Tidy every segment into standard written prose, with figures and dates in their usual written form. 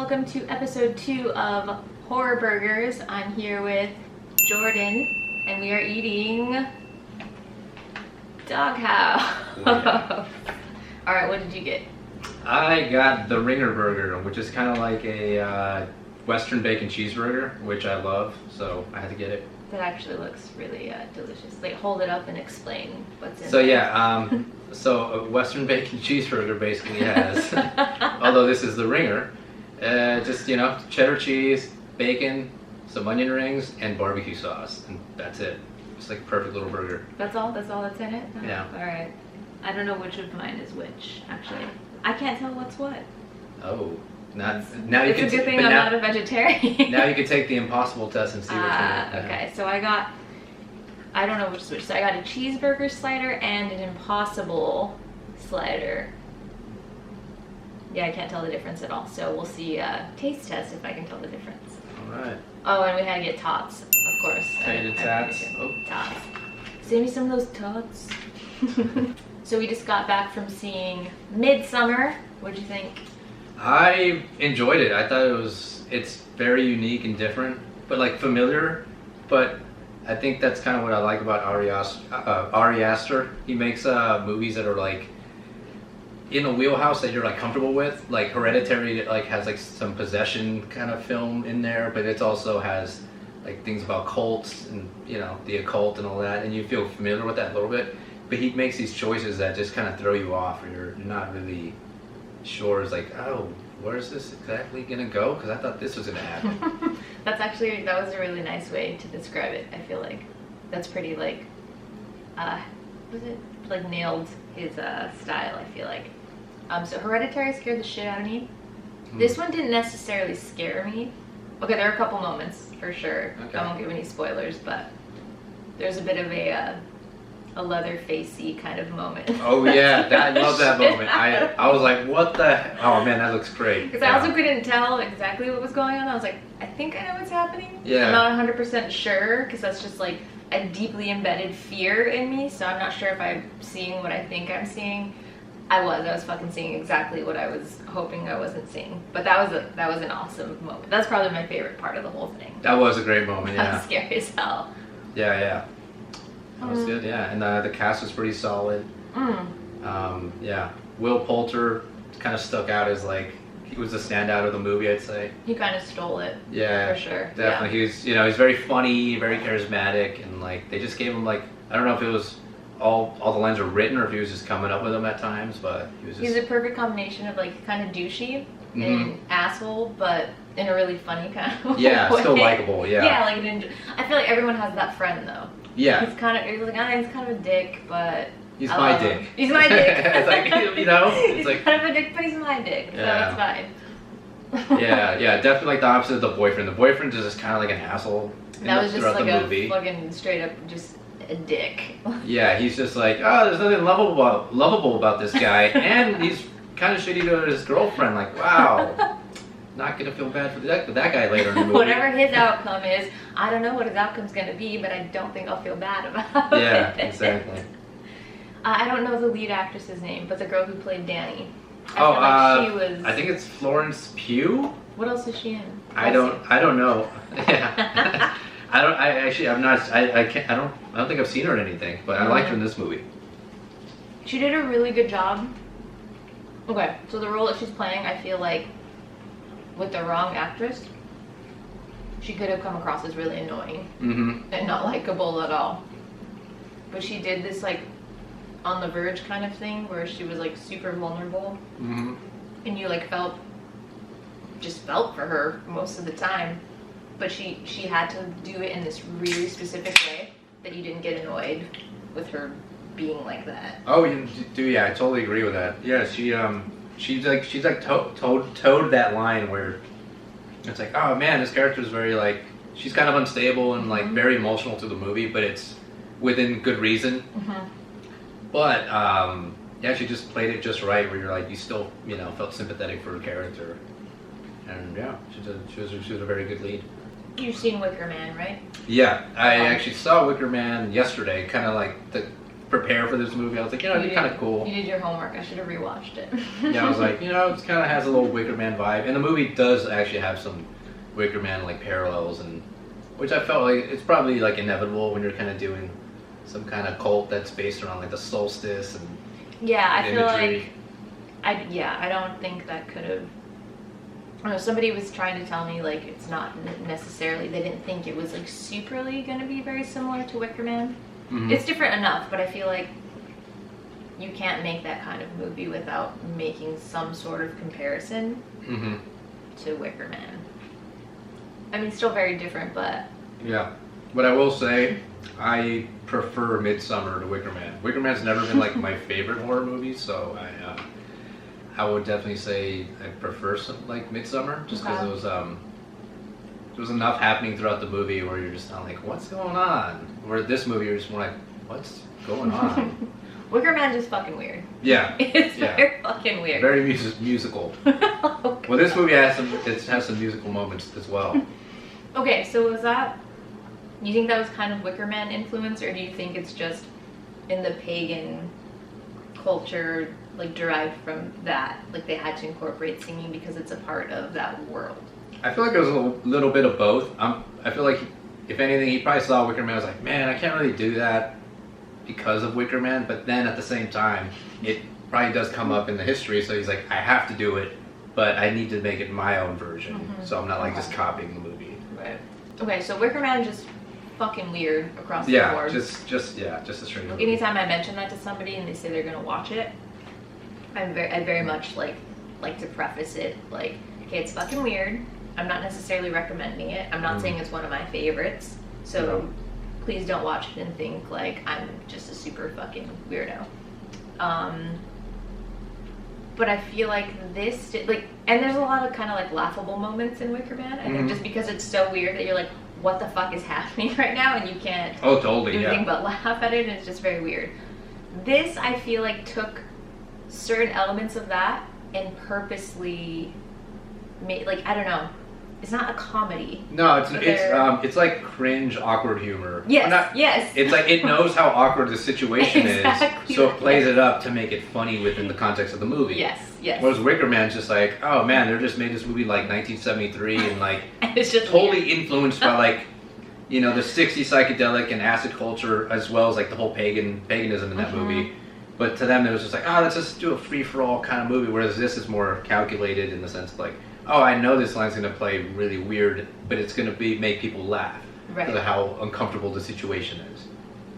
welcome to episode 2 of HorrorBurgers. I'm here with Jordan, and we are eating DogHaus. Yeah. Alright, what did you get? I got the Ringer Burger, which is kind of like a Western bacon cheeseburger, which I love, so I had to get it. That actually looks really delicious. Like, hold it up and explain what's in So there. yeah, so a Western bacon cheeseburger basically has, although this is the Ringer, just, you know, cheddar cheese, bacon, some onion rings, and barbecue sauce, and that's it. It's like a perfect little burger. That's all? That's all that's in it? Oh, Yeah. Alright. I don't know which of mine is which, actually. I can't tell what's what. Oh, now you It's can. a good thing I'm not a vegetarian. Now you can take the impossible test and see which one. Okay, so I don't know which is which. So I got a cheeseburger slider and an impossible slider. Yeah, I can't tell the difference at all. So we'll see taste test if I can tell the difference. All right. Oh, and we had to get tots, of course. Potato tots. Oh. Tots. Save me some of those tots. So we just got back from seeing Midsommar. What'd you think? I enjoyed it. I thought it's very unique and different, but like familiar. But I think that's kind of what I like about Ari Aster. He makes movies that are like in a wheelhouse that you're like comfortable with. Like Hereditary, it like has like some possession kind of film in there, but it also has like things about cults and, you know, the occult and all that, and you feel familiar with that a little bit. But he makes these choices that just kind of throw you off, or you're not really sure. It's like, oh, where's this exactly gonna go? Because I thought this was gonna happen. That was a really nice way to describe it. I feel like that's pretty like, was it like nailed his style? I feel like. So Hereditary scared the shit out of me. This one didn't necessarily scare me. Okay, there are a couple moments for sure. Okay. I won't give any spoilers, but there's a bit of a Leatherface-y kind of moment. Oh yeah, I love that moment. I was like, what the? Oh man, that looks great. Because I also couldn't tell exactly what was going on. I was like, I think I know what's happening. Yeah. I'm not 100% sure, because that's just like a deeply embedded fear in me. So I'm not sure if I'm seeing what I think I'm seeing. I was fucking seeing exactly what I was hoping I wasn't seeing. But that was an awesome moment. That's probably my favorite part of the whole thing. That was a great moment. That Yeah. was scary as hell. Yeah. That was good. Yeah, and the cast was pretty solid. Mm. Yeah, Will Poulter kind of stuck out as like he was the standout of the movie, I'd say. He kind of stole it. Yeah, for sure. Definitely. Yeah. He's very funny, very charismatic, and like they just gave him like, I don't know if it was all the lines were written or if he was just coming up with them at times, but he was just. He's a perfect combination of like kind of douchey and asshole, but in a really funny kind of way. Yeah, still likable. Yeah. Yeah, like I feel like everyone has that friend though. Yeah. He's kind of a dick, but He's my dick. Him. He's my dick. It's like, you know, it's he's like kind of a dick, but he's my dick, so Yeah. it's fine. yeah, definitely like the opposite of the boyfriend. The boyfriend is just kind of like an asshole That was just throughout like the a movie. fucking straight up just a dick. Yeah, he's just like, oh, there's nothing lovable about this guy, and he's kind of shitty to his girlfriend. Like, wow, not gonna feel bad for that guy later in the movie. Whatever his outcome is, I don't know what his outcome's gonna be, but I don't think I'll feel bad about it. Yeah, exactly. I don't know the lead actress's name, but the girl who played Danny. I Oh, feel like she was. I think it's Florence Pugh. What else is she in? I don't know. Yeah. I don't think I've seen her in anything, but I liked her in this movie. She did a really good job. Okay, so the role that she's playing, I feel like, with the wrong actress, she could have come across as really annoying and not likable at all. But she did this like on the verge kind of thing where she was like super vulnerable, and you like felt for her most of the time. But she had to do it in this really specific way that you didn't get annoyed with her being like that. Oh, you do? Yeah, I totally agree with that. Yeah, she's like towed that line where it's like, oh man, this character is very like, she's kind of unstable and like very emotional to the movie, but it's within good reason. But yeah, she just played it just right, where you're like, you still, you know, felt sympathetic for her character, and yeah, she was a very good lead. You've seen Wicker Man, right? Yeah, I actually saw Wicker Man yesterday, kind of like prepare for this movie. I was like, it'd be kind of cool. You did your homework. I should have rewatched it. Yeah, I was like, it kind of has a little Wicker Man vibe, and the movie does actually have some Wicker Man like parallels, and which I felt like it's probably like inevitable when you're kind of doing some kind of cult that's based around like the solstice and I feel imagery. like I don't think that could have. I don't know, somebody was trying to tell me like it's not necessarily, they didn't think it was like superly going to be very similar to Wicker Man. Mhm. It's different enough, but I feel like you can't make that kind of movie without making some sort of comparison Mhm. to Wicker Man. I mean, still very different, but Yeah, but I will say I prefer Midsommar to Wicker Man. Wicker Man's never been like my favorite horror movie, so I would definitely say I prefer like Midsommar, just because Okay. there was enough happening throughout the movie where you're just not like, what's going on? Where this movie you're just more like, what's going on? Wicker Man's just fucking weird. Yeah, It's yeah. very fucking weird. Very musical. Oh, Well, this movie has some musical moments as well. okay, so was that, you think that was kind of Wicker Man influence, or do you think it's just in the pagan culture, like derived from that, like they had to incorporate singing because it's a part of that world? I feel like it was a little bit of both. I feel like, if anything, he probably saw Wicker Man. I was like, man, I can't really do that because of Wicker Man. But then at the same time, it probably does come up in the history. So he's like, I have to do it, but I need to make it my own version. Mhm. So I'm not like just copying the movie. Right. Okay, so Wicker Man just fucking weird across the Yeah, board. just a straight Like, movie. anytime I mention that to somebody and they say they're gonna watch it, I very much like to preface it like, okay, it's fucking weird. I'm not necessarily recommending it. I'm not saying it's one of my favorites. So please don't watch it and think like I'm just a super fucking weirdo. But I feel like this, like, and there's a lot of kind of like laughable moments in Wicker Man. I think just because it's so weird that you're like, what the fuck is happening right now, and you can't Oh, totally, do anything yeah. but laugh at it, and it's just very weird. This, I feel like, took certain elements of that and purposely made, like, I don't know, it's not a comedy. No, But it's like cringe, awkward humor. Yes, Or not- yes. It's like it knows how awkward the situation Exactly. is, so it plays it up to make it funny within the context of the movie. Yes, yes. Whereas Wicker Man's just like, oh man, they just made this movie like 1973 and like And it's just totally weird. influenced by like, the 60s psychedelic and acid culture, as well as like the whole paganism in that movie. But to them, it was just like, let's just do a free-for-all kind of movie. Whereas this is more calculated in the sense of like, I know this line's going to play really weird, but it's going to make people laugh because of how uncomfortable the situation is.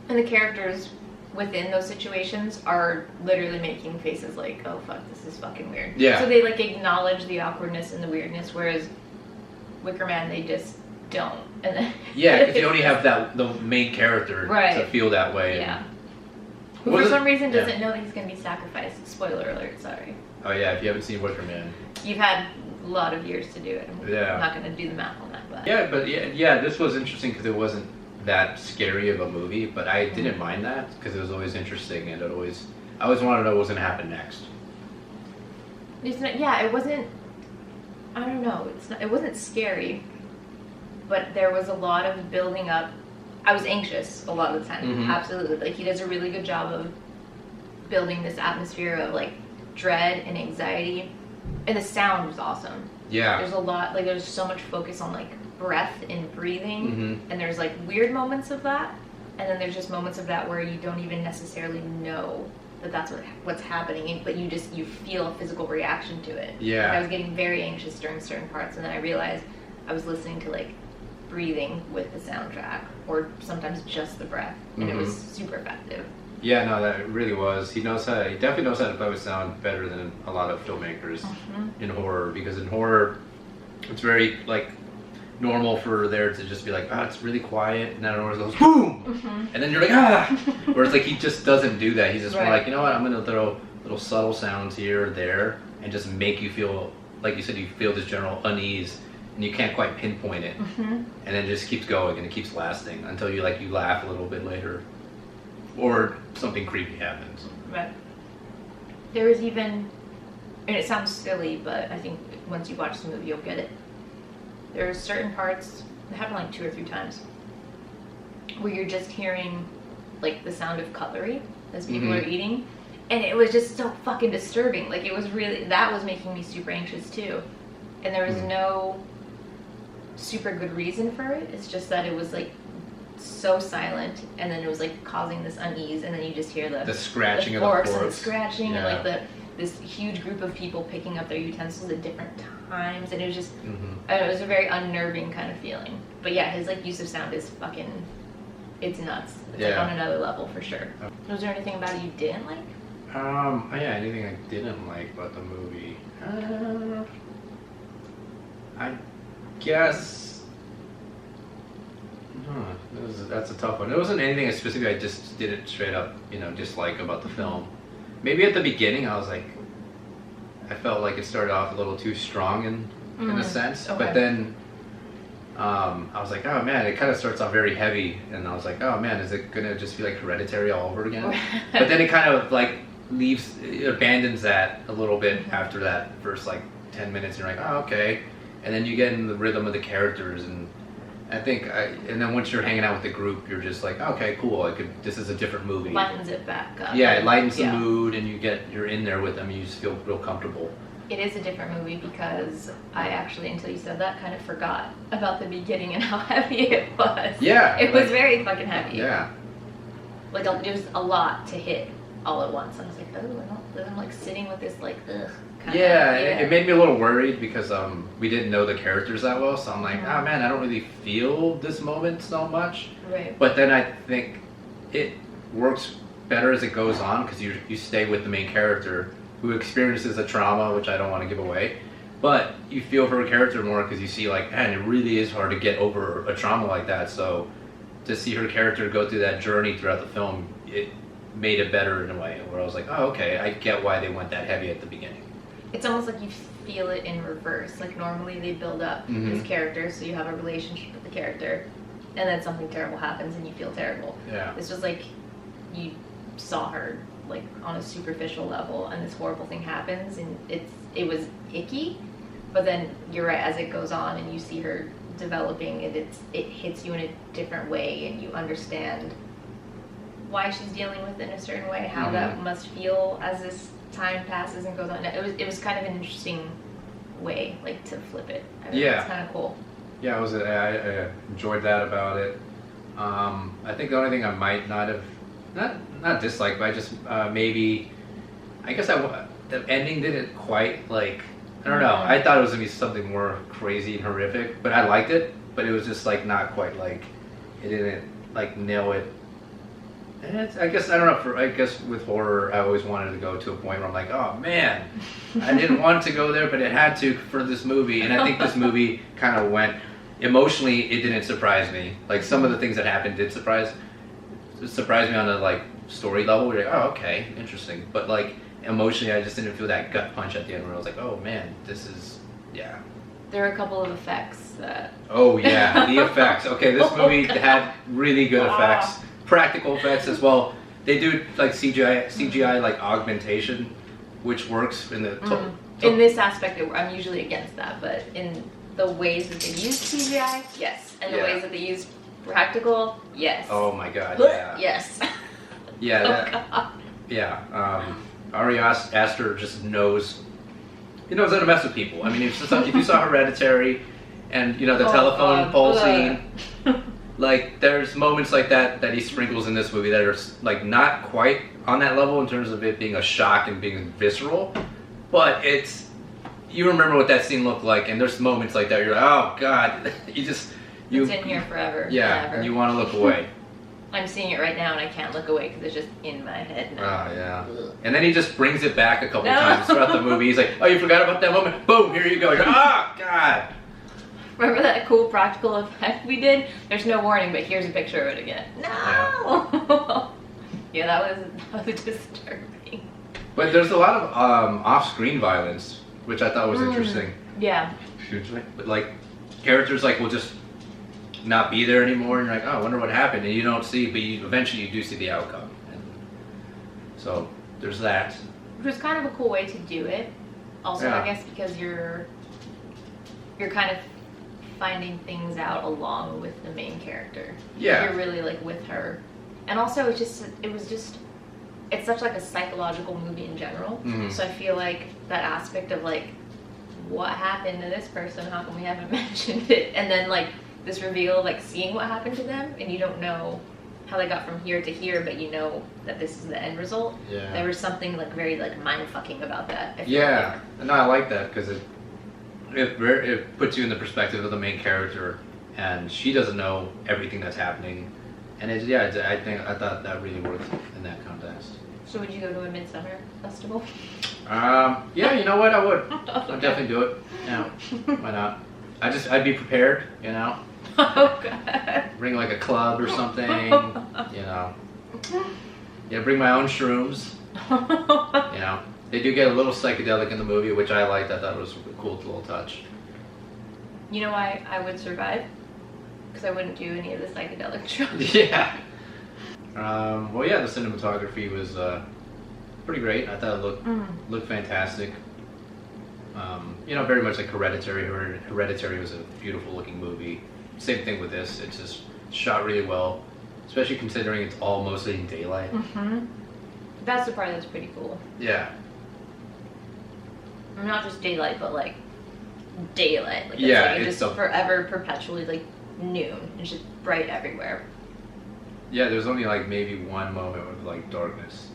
And the characters within those situations are literally making faces like, oh fuck, this is fucking weird. Yeah. So they like acknowledge the awkwardness and the weirdness, whereas Wicker Man, they just don't. And then Yeah, because you only have the main character to feel that way. Yeah. Who for some reason doesn't know that he's going to be sacrificed. Spoiler alert, sorry. Oh yeah, if you haven't seen Wicker Man. You've had a lot of years to do it. Yeah. I'm not going to do the math on that, but. Yeah, but yeah, this was interesting because it wasn't that scary of a movie, but I didn't mind that because it was always interesting and I always wanted to know what was going to happen next. It's not, yeah, it wasn't, I don't know, it wasn't scary, but there was a lot of building up. I was anxious a lot of the time, absolutely. Like, he does a really good job of building this atmosphere of, like, dread and anxiety, and the sound was awesome. Yeah. There's a lot, like, there's so much focus on, like, breath and breathing, and there's, like, weird moments of that, and then there's just moments of that where you don't even necessarily know that that's what's happening, but you feel a physical reaction to it. Yeah. Like, I was getting very anxious during certain parts, and then I realized I was listening to, like, breathing with the soundtrack, or sometimes just the breath, and it was super effective. Yeah, no, that really was. He definitely knows how to play with sound better than a lot of filmmakers in horror, because in horror, it's very, like, normal for there to just be like, it's really quiet, and then it goes boom, and then you're like, whereas like he just doesn't do that. He's just more like, you know what, I'm gonna throw little subtle sounds here or there and just make you feel, like you said, you feel this general unease and you can't quite pinpoint it, and then it just keeps going and it keeps lasting until you laugh a little bit later or something creepy happens. Right. There was even, and it sounds silly, but I think once you watch the movie you'll get it. There are certain parts, it happened like 2 or 3 times, where you're just hearing like the sound of cutlery, as people are eating. And it was just so fucking disturbing. Like, it was really, that was making me super anxious too. And there was no super good reason for it. It's just that it was like so silent, and then it was like causing this unease, and then you just hear the scratching the of the forks forks and the scratching, and like this huge group of people picking up their utensils at different times, and it was just, I don't know, it was a very unnerving kind of feeling. But yeah, his like use of sound is fucking, it's nuts. It's like on another level for sure. Was there anything about it you didn't like? Yeah, anything I didn't like about the movie? I guess. That's a tough one. It wasn't anything specific. I just didn't straight up, dislike about the film. Maybe at the beginning, I was like, I felt like it started off a little too strong in a sense, but then I was like, oh man, it kind of starts off very heavy, and I was like, oh man, is it gonna just be like Hereditary all over again? But then it kind of like abandons that a little bit after that first like 10 minutes. You're like, oh okay, and then you get in the rhythm of the characters, and I think and then once you're hanging out with the group, you're just like, okay, cool, this is a different movie. Lightens it back up. Yeah, it lightens the mood, and you're in there with them, and you just feel real comfortable. It is a different movie because I actually, until you said that, kind of forgot about the beginning and how heavy it was. Yeah. It was very fucking heavy. Yeah. Like, it was a lot to hit all at once. I was like, oh, I'm like sitting with this, like, ugh. It made me a little worried because we didn't know the characters that well, so I'm like, oh man, I don't really feel this moment so much. Right. But then I think it works better as it goes on because you stay with the main character who experiences a trauma, which I don't want to give away, but you feel for her character more because you see like, man, it really is hard to get over a trauma like that. So to see her character go through that journey throughout the film, it made it better in a way where I was like, oh okay, I get why they went that heavy at the beginning. It's almost like you feel it in reverse. Like normally they build up his character, so you have a relationship with the character, and then something terrible happens and you feel terrible. Yeah. This was like you saw her like on a superficial level, and this horrible thing happens, and it was icky. But then you're right, as it goes on and you see her developing, it hits you in a different way, and you understand why she's dealing with it in a certain way, how that must feel as this time passes and goes on. It was kind of an interesting way, like, to flip it. It's kind of cool. Yeah, I enjoyed that about it. I think the only thing I might not have not disliked, but I just maybe I guess the ending didn't quite like, I don't know. I thought it was gonna be something more crazy and horrific, but I liked it. But it was just like not quite like, it didn't like nail it. And I guess I don't know. I guess with horror, I always wanted to go to a point where I'm like, oh man, I didn't want to go there, but it had to for this movie. And I think this movie kind of went emotionally. It didn't surprise me. Like some of the things that happened did surprise me on a like story level. We're like, oh okay, interesting. But like emotionally, I just didn't feel that gut punch at the end where I was like, oh man, this is There are a couple of effects that. Oh yeah, the effects. Okay, this movie had really good effects. Practical effects as well. They do like CGI like augmentation, which works in the in this aspect. I'm usually against that, but in the ways that they use CGI, yes, and the ways that they use practical, yes. Oh my god, yeah. Yes. Yeah. Ari Aster just knows. He knows how to mess with people. I mean, if you saw Hereditary, and the telephone pole scene. Like, there's moments like that he sprinkles in this movie that are, like, not quite on that level in terms of it being a shock and being visceral, but you remember what that scene looked like, and there's moments like that where you're like, oh, God, it's in here forever. Yeah, forever. And you want to look away. I'm seeing it right now, and I can't look away because it's just in my head now. Oh, yeah. And then he just brings it back a couple times throughout the movie. He's like, oh, you forgot about that moment? Boom, here you go. You're like, oh, God. Remember that cool practical effect we did? There's no warning, but here's a picture of it again. No! Yeah, that was disturbing. But there's a lot of off-screen violence, which I thought was interesting. Yeah. But like, characters like will just not be there anymore, and you're like, oh, I wonder what happened, and you don't see, but eventually you do see the outcome. And so there's that. Which was kind of a cool way to do it. Also, I guess because you're kind of finding things out along with the main character. Yeah. You're really like with her. And also it was just it's such like a psychological movie in general. So I feel like that aspect of like, what happened to this person? How come we haven't mentioned it? And then like this reveal of like seeing what happened to them, and you don't know how they got from here to here, but you know that this is the end result. Yeah. There was something like very like mind fucking about that. I feel Yeah, no, I like that because it puts you in the perspective of the main character, and she doesn't know everything that's happening, and I thought that really worked in that context. So would you go to a Midsummer festival? Yeah, you know what, I would. I'd definitely do it. Yeah, why not? I'd be prepared, you know. Oh god. Bring like a club or something, you know. Yeah, bring my own shrooms. You know, they do get a little psychedelic in the movie, which I liked. I thought it was a cool little touch. You know why I would survive? Because I wouldn't do any of the psychedelic drugs. Yeah. Well, yeah, the cinematography was pretty great. I thought it looked fantastic. You know, very much like Hereditary. Hereditary was a beautiful looking movie. Same thing with this. It's just shot really well, especially considering it's all mostly in daylight. That's the part that's pretty cool. Yeah. Not just daylight, but like daylight. Like, yeah, it's just forever, perpetually like noon. It's just bright everywhere. Yeah, there's only like maybe one moment with like darkness,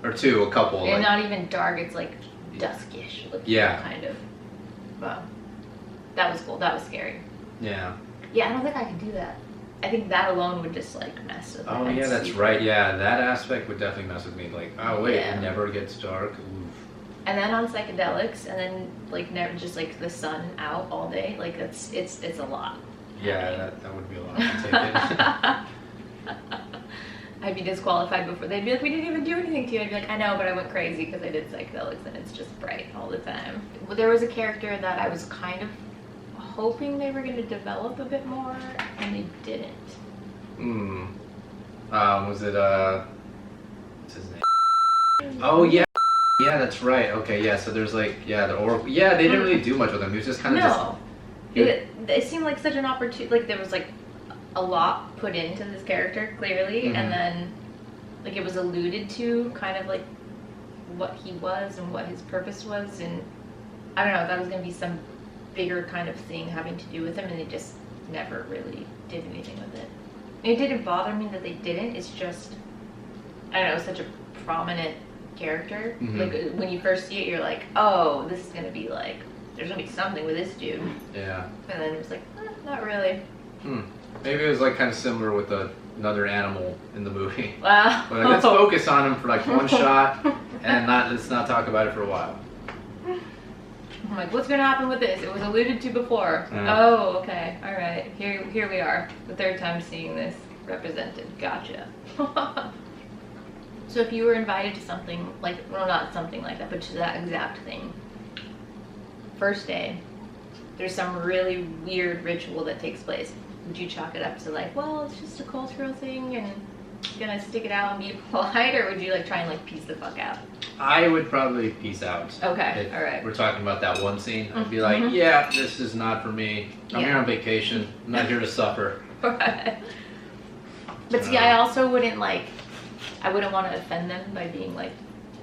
or two, a couple. And like, not even dark. It's like duskish. Yeah. Kind of. Wow. That was cool. That was scary. Yeah. Yeah, I don't think I could do that. I think that alone would just like mess with me. Oh yeah, that's right. Yeah, that aspect would definitely mess with me. Like, oh wait, Yeah. it never gets dark. Oof. And then on psychedelics, and then like never just like the sun out all day. Like it's a lot. Yeah, that would be a lot to take in. I'd be disqualified before. They'd be like, we didn't even do anything to you. I'd be like, I know, but I went crazy because I did psychedelics and it's just bright all the time. Well, there was a character that I was kind of hoping they were going to develop a bit more, and they didn't. Was it what's his name? Oh yeah. Yeah, that's right. Okay, yeah. So there's like they didn't really do much with him. He was just kind of it seemed like such an opportunity. Like there was like a lot put into this character clearly, and then like it was alluded to kind of like what he was and what his purpose was, and I don't know, that was going to be some bigger kind of thing having to do with him, and they just never really did anything with it. It didn't bother me that they didn't. It's just, I don't know, such a prominent character. Like when you first see it, you're like, oh, this is going to be like, there's going to be something with this dude. Yeah. And then it was like, not really. Maybe it was like kind of similar with another animal in the movie. Wow. But like, let's focus on him for like one shot, and let's not talk about it for a while. I'm like, what's going to happen with this? It was alluded to before. Oh, okay. All right. Here we are. The third time seeing this represented. Gotcha. So if you were invited to something like, well, not something like that, but to that exact thing, first day, there's some really weird ritual that takes place. Would you chalk it up to like, well, it's just a cultural thing and gonna stick it out and be polite, or would you like try and like piece the fuck out? I would probably peace out. Okay, all right. We're talking about that one scene. I'd be like, yeah, this is not for me. I'm here on vacation. I'm not here to suffer. Right. But see, I also wouldn't like, I wouldn't want to offend them by being like,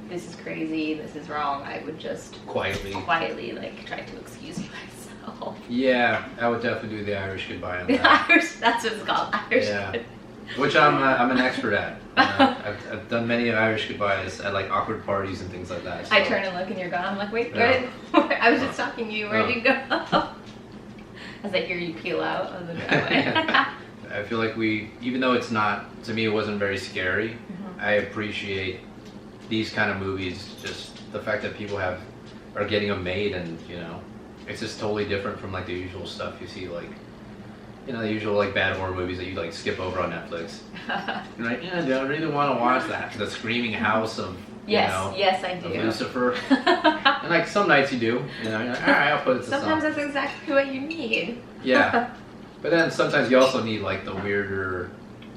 this is crazy, this is wrong. I would just quietly like try to excuse myself. Yeah, I would definitely do the Irish goodbye on that. The Irish, that's what it's called, Irish goodbye. Which I'm an expert at. I've done many Irish goodbyes at like awkward parties and things like that. So. I turn and look and you're gone. I'm like, wait, what? I was just talking to you. Where'd you go? As I hear you peel out of the driveway. I feel like even though it's not, to me it wasn't very scary, I appreciate these kind of movies, just the fact that people are getting them made, and you know, it's just totally different from like the usual stuff you see, like, you know, the usual like bad horror movies that you like skip over on Netflix. You're like, yeah, do I really want to watch that? The Screaming House of, yes, I do. Lucifer. And like some nights you do, you know, you're like, all right, I'll put it to Sometimes that's exactly what you need. Yeah. But then sometimes you also need like the weirder,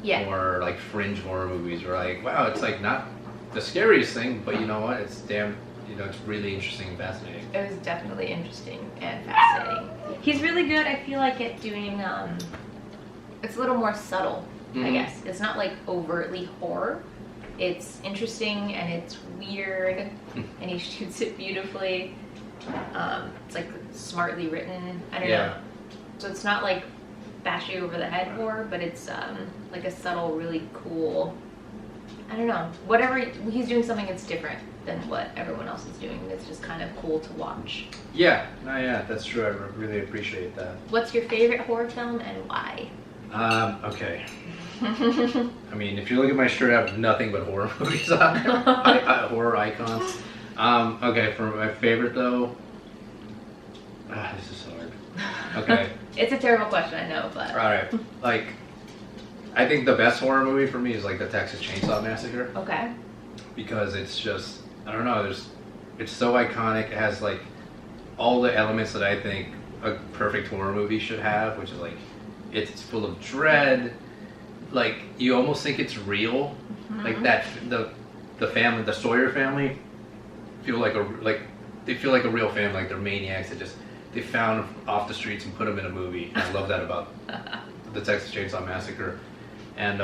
more like fringe horror movies where like, wow, it's like not the scariest thing, but you know what? It's it's really interesting and fascinating. It was definitely interesting and fascinating. He's really good, I feel like, at doing, it's a little more subtle, I guess. It's not like overtly horror, It's interesting and it's weird, and he shoots it beautifully. It's like smartly written. I don't know. So it's not like bash you over the head horror, but it's like a subtle, really cool. I don't know. Whatever he's doing, something that's different than what everyone else is doing. It's just kind of cool to watch. Yeah, no, yeah, that's true. I really appreciate that. What's your favorite horror film and why? Okay. I mean, if you look at my shirt, I have nothing but horror movies on it. Horror icons. Okay, for my favorite though, this is hard. Okay. It's a terrible question, I know, but. Alright, like, I think the best horror movie for me is like the Texas Chainsaw Massacre. Okay. Because it's just, I don't know, it's so iconic. It has like all the elements that I think a perfect horror movie should have, which is like, it's full of dread. Like, you almost think it's real. Like that, the family, the Sawyer family, they feel like a real family. Like they're maniacs that they found off the streets and put them in a movie. And I love that about the Texas Chainsaw Massacre. And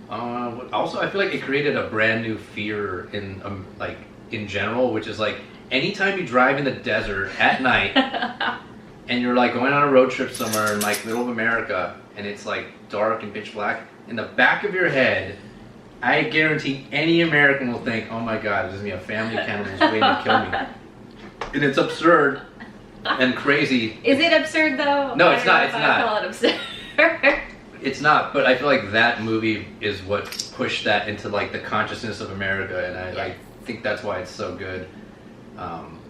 also, I feel like it created a brand new fear in general, which is like anytime you drive in the desert at night and you're like going on a road trip somewhere in like middle of America and it's like dark and pitch black, in the back of your head, I guarantee any American will think, oh my God, there's gonna be a family of cannibals waiting to kill me. And it's absurd and crazy. Is it absurd though? No, it's not. It's not. I call it absurd. It's not, but I feel like that movie is what pushed that into like the consciousness of America, and I think that's why it's so good.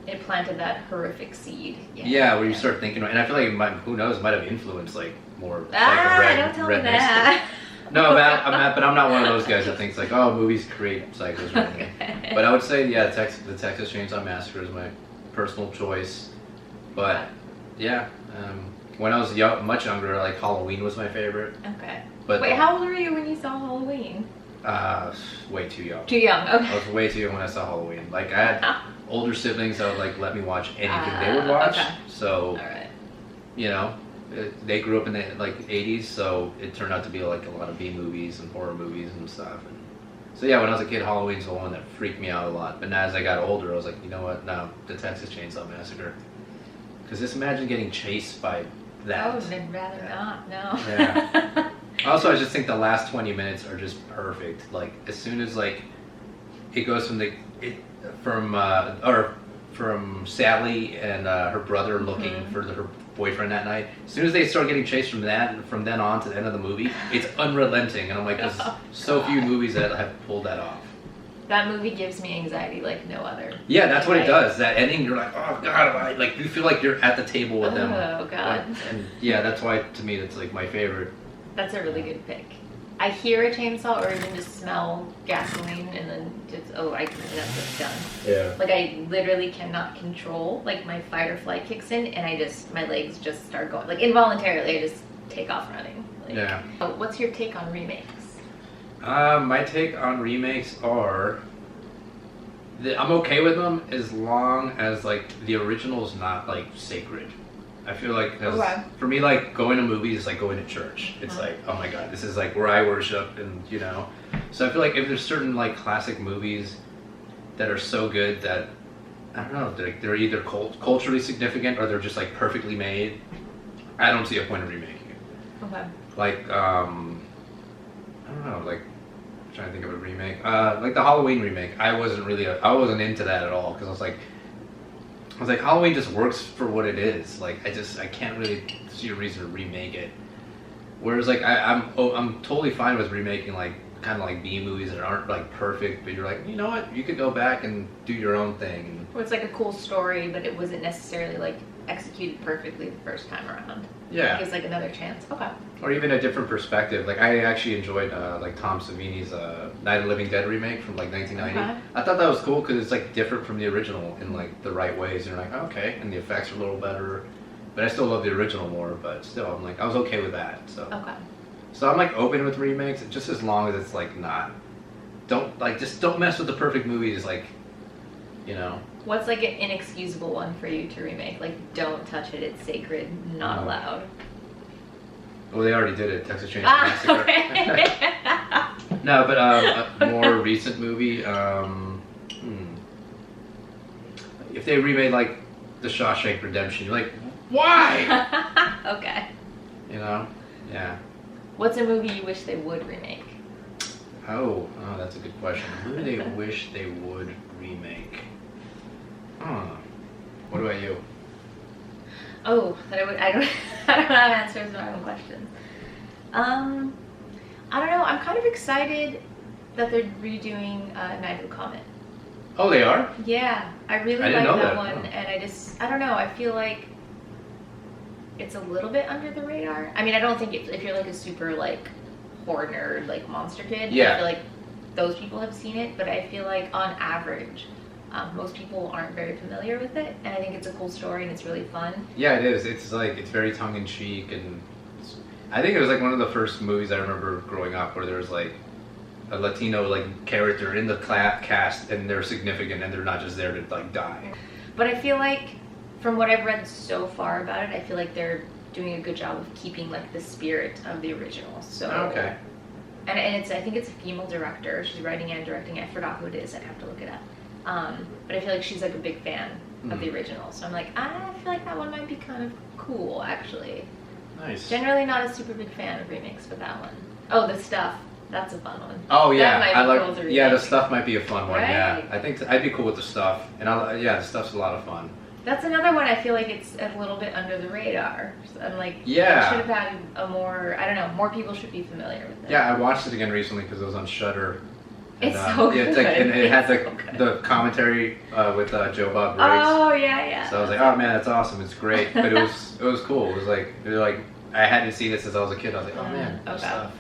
It planted that horrific seed. Yeah, where you start thinking, and I feel like it might, who knows, might have influenced like more. Don't tell me that. No, but I'm not one of those guys that thinks like, oh, movies create psychos or anything. Okay. But I would say, yeah, the Texas Chainsaw Massacre is my personal choice. But yeah. When I was much younger, like Halloween was my favorite. Okay. But wait, how old were you when you saw Halloween? Way too young. Too young. Okay. I was way too young when I saw Halloween. Like I had older siblings that would like let me watch anything they would watch. Okay. So, all right. You know, they grew up in the like 80s, so it turned out to be like a lot of B movies and horror movies and stuff. And so yeah, when I was a kid, Halloween's the one that freaked me out a lot. But now as I got older, I was like, you know what? No, the Texas Chainsaw Massacre. Because just imagine getting chased by that. I would have rather not, no. Yeah. Also, I just think the last 20 minutes are just perfect. Like, as soon as, like, it goes from Sally and her brother looking for her boyfriend that night. As soon as they start getting chased from then on to the end of the movie, it's unrelenting. And I'm like, there's so few movies that have pulled that off. That movie gives me anxiety like no other. Yeah, that's what it does. That ending, you're like, oh God, like you feel like you're at the table with them. Oh God. And yeah, that's why to me it's like my favorite. That's a really good pick. I hear a chainsaw or even just smell gasoline and then just that's it's done. Yeah. Like I literally cannot control, like my fight or flight kicks in and my legs just start going, like involuntarily I just take off running. Like, yeah. What's your take on remakes? My take on remakes are I'm okay with them as long as like the original is not like sacred. I feel like for me, like going to movies is like going to church. It's like, oh my God, this is like where I worship, and you know. So I feel like if there's certain like classic movies that are so good that I don't know, they're either culturally significant or they're just like perfectly made, I don't see a point in remaking it. Okay. Like I don't know, like. I'm trying to think of a remake. Like the Halloween remake, I wasn't into that at all because I was like Halloween just works for what it is. Like I can't really see a reason to remake it. Whereas like I'm totally fine with remaking like kind of like B movies that aren't like perfect, but you're like, you know what, you could go back and do your own thing. Or it's like a cool story, but it wasn't necessarily like executed perfectly the first time around. Yeah. Gives like another chance. Okay. Or even a different perspective. Like I actually enjoyed like Tom Savini's Night of the Living Dead remake from like 1990. Okay. I thought that was cool because it's like different from the original in like the right ways. You're like, okay, and the effects are a little better. But I still love the original more. But still, I'm like, I was okay with that. So. Okay. So I'm like open with remakes, just as long as it's like not. Just don't mess with the perfect movies. Like, you know. What's like an inexcusable one for you to remake? Like, don't touch it, it's sacred, not allowed. Well, they already did it, Texas Chainsaw Massacre. Okay. No, but a more recent movie. If they remade like The Shawshank Redemption, you're like, why? Okay. You know? Yeah. What's a movie you wish they would remake? Oh, that's a good question. Who do they wish they would remake? What about you? Oh, that I don't have answers to my own questions. I don't know. I'm kind of excited that they're redoing Night of the Comet. Oh, they are? Yeah, I really I didn't like know that that. one, and I don't know. I feel like it's a little bit under the radar. I mean, I don't think if you're like a super like horror nerd, like monster kid, Yeah. I feel like those people have seen it, but I feel like on average, most people aren't very familiar with it, and I think it's a cool story and it's really fun. Yeah, it is. It's like, it's very tongue-in-cheek, and I think it was like one of the first movies I remember growing up where there was like a Latino like character in the cast, and they're significant, and they're not just there to like die. But I feel like, from what I've read so far about it, I feel like they're doing a good job of keeping like the spirit of the original. So Okay. And I think it's a female director. She's writing and directing. I forgot who it is. I'd have to look it up. But I feel like she's like a big fan of the original. So I'm like, I feel like that one might be kind of cool, actually. Nice. Generally not a super big fan of remakes, but that one. Oh, The Stuff. That's a fun one. Oh yeah, That might be I like. cool to Yeah, The remake. Stuff might be a fun one. Yeah, Right? I think I'd be cool with The Stuff, and The Stuff's a lot of fun. That's another one I feel like it's a little bit under the radar. So I'm like, Yeah. it should have had a more, I don't know, more people should be familiar with it. Yeah, I watched it again recently because it was on Shudder. It's so yeah, it's like, good. and it had It's so good. the commentary with Joe Bob Briggs. Oh, yeah. So I was like, oh man, that's awesome. It's great. But it was cool. It was like I hadn't seen it since I was a kid. I was like, oh man, Okay. Stuff.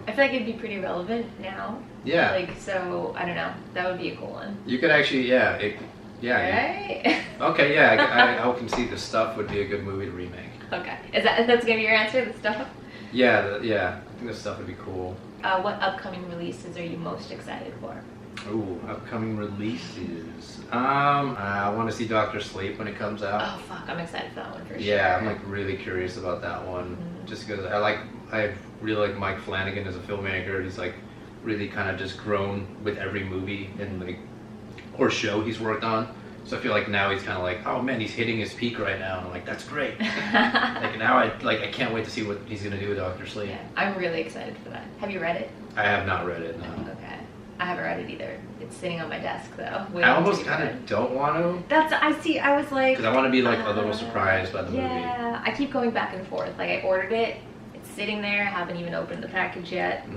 I feel like it'd be pretty relevant now. Yeah. Like, so, I don't know. That would be a cool one. You could actually, Right? Okay, yeah, I can see The Stuff would be a good movie to remake. Okay. That's gonna be your answer, The Stuff? Yeah, I think The Stuff would be cool. What upcoming releases are you most excited for? Ooh, upcoming releases. I want to see Doctor Sleep when it comes out. Oh, fuck. I'm excited for that one for sure. Yeah, I'm like really curious about that one. Just because I really like Mike Flanagan as a filmmaker. He's like really kind of just grown with every movie and like or show he's worked on. So I feel like now he's kind of like, oh man, he's hitting his peak right now. And I'm like, that's great. Like now I can't wait to see what he's gonna do with Doctor Sleep. Yeah, I'm really excited for that. Have you read it? I have not read it. No. Okay. I haven't read it either. It's sitting on my desk though. I almost kind of don't want to. I was like, Because I want to be like a little surprised by the movie. yeah, I keep going back and forth. Like I ordered it, it's sitting there. I haven't even opened the package yet.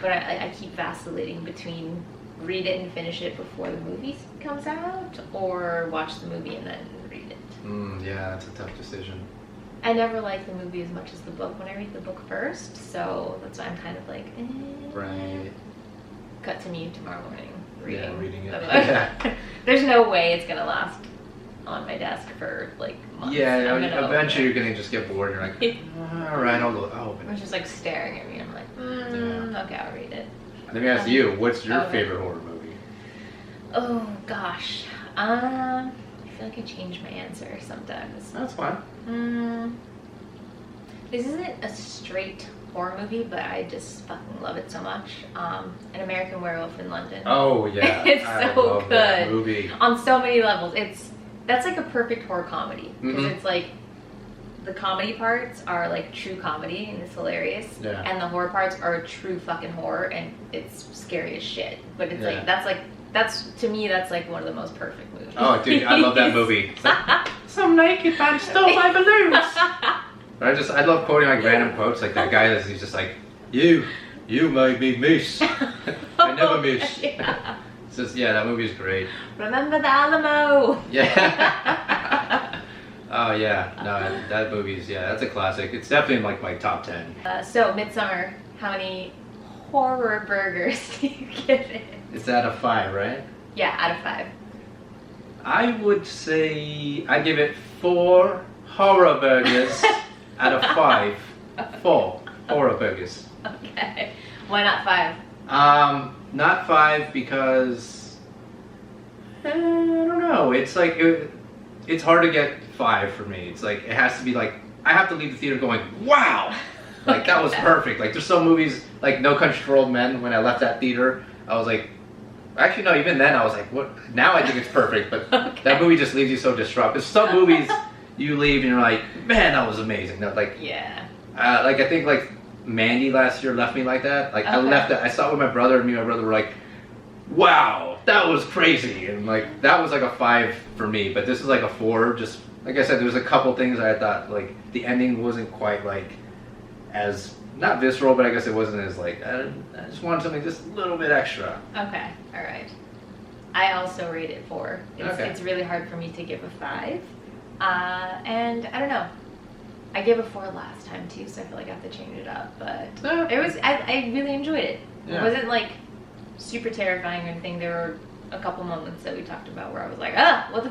But I keep vacillating between read it and finish it before the movie comes out, or watch the movie and then read it. Yeah, that's a tough decision. I never like the movie as much as the book when I read the book first, so that's why I'm kind of like, Right. Cut to me tomorrow morning reading. Yeah, reading it. the book. Yeah. There's no way it's gonna last on my desk for like months. Yeah, I'm gonna eventually you're open gonna just get bored. You're like, all right, I'll open it. it. It's just like staring at me. I'm like, okay, I'll read it. Let me ask you, what's your Okay. favorite horror movie? Oh gosh, I feel like I change my answer sometimes. That's fine. This isn't a straight horror movie, but I just fucking love it so much. An American Werewolf in London. Oh yeah, It's I so love that good. movie. On so many levels. That's like a perfect horror comedy because Mhm. it's like the comedy parts are like true comedy and it's hilarious, Yeah. and the horror parts are true fucking horror and it's scary as shit. But it's Yeah. that's to me that's like one of the most perfect movies. Oh dude, I love that movie. It's like, some naked man stole my balloons. I love quoting like random quotes like that guy he's just like, you made me miss. I never miss. Yeah. It's just, yeah, that movie is great. Remember the Alamo. Yeah. Oh yeah, no, that movie's, yeah, that's a classic. It's definitely in like my top 10. So Midsommar, how many horror burgers do you give it? It's out of 5, right? Yeah, out of 5. I would say I give it 4 horror burgers out of 5. 4 horror burgers. Okay. Why not 5? Not 5 because I don't know. It's like it's hard to get 5 for me. It's like it has to be like I have to leave the theater going, wow, like that was perfect. Like there's some movies like No Country for Old Men, when I left that theater, I was like, actually no, even then I was like, what? Now I think it's perfect, but Okay. that movie just leaves you so distraught. Because some movies you leave and you're like, man, that was amazing. No, like, Yeah. like I think like Mandy last year left me like that. Like I Okay. left it. I saw it with my brother, and me and my brother were like, wow, that was crazy, and like that was like a 5 for me. But this is like a 4. Just like I said, there was a couple things I thought like the ending wasn't quite like as not visceral, but I guess it wasn't as like I just wanted something just a little bit extra. Okay. All right. I also rate it 4. Okay. It's really hard for me to give a 5. And I don't know. I gave a 4 last time too, so I feel like I have to change it up. But it was I really enjoyed it. Yeah. It wasn't like super terrifying or anything. There were a couple moments that we talked about where I was like,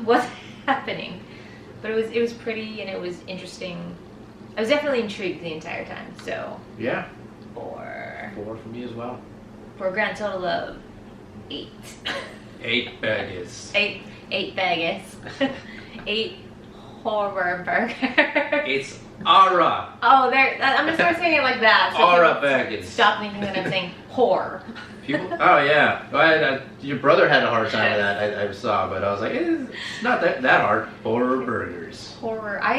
what's happening? But it was pretty and it was interesting. I was definitely intrigued the entire time. So Yeah, 4 for me as well. for a grand total of 8. 8 baggies. 8 baggies. 8 horror burgers. It's Ara. Oh, there. I'm gonna start saying it like that. So Ara people baggies. stop thinking that I'm saying whore. People, oh yeah, your brother had a hard time with that. I saw, but I was like, it's not that hard. HorrorBurgers. Horror. I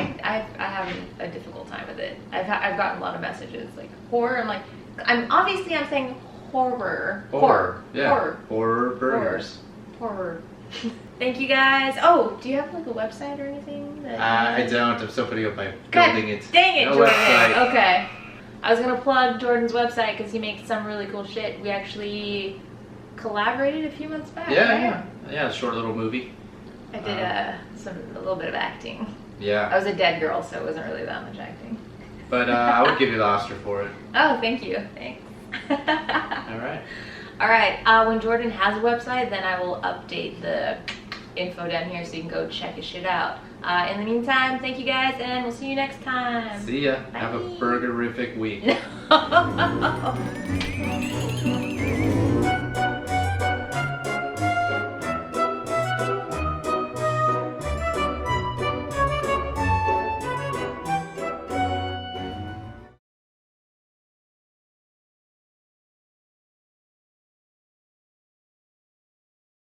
have a difficult time with it. I've gotten a lot of messages like horror. I'm saying horror. Yeah. Horror. HorrorBurgers. Horror. Thank you guys. Oh, do you have like a website or anything? I don't. I'm still putting up my God building it. dang it, No Jordan. website. Okay. I was gonna plug Jordan's website because he makes some really cool shit. We actually collaborated a few months back. right? Yeah. A short little movie. I did a little bit of acting. I Yeah. was a dead girl, so it wasn't really that much acting. But I would give you the Oscar for it. Oh, thank you. Thanks. All right. All right. When Jordan has a website, then I will update the info down here so you can go check his shit out. In the meantime, thank you guys, and we'll see you next time. See ya. Bye. Have a burgerific week. No.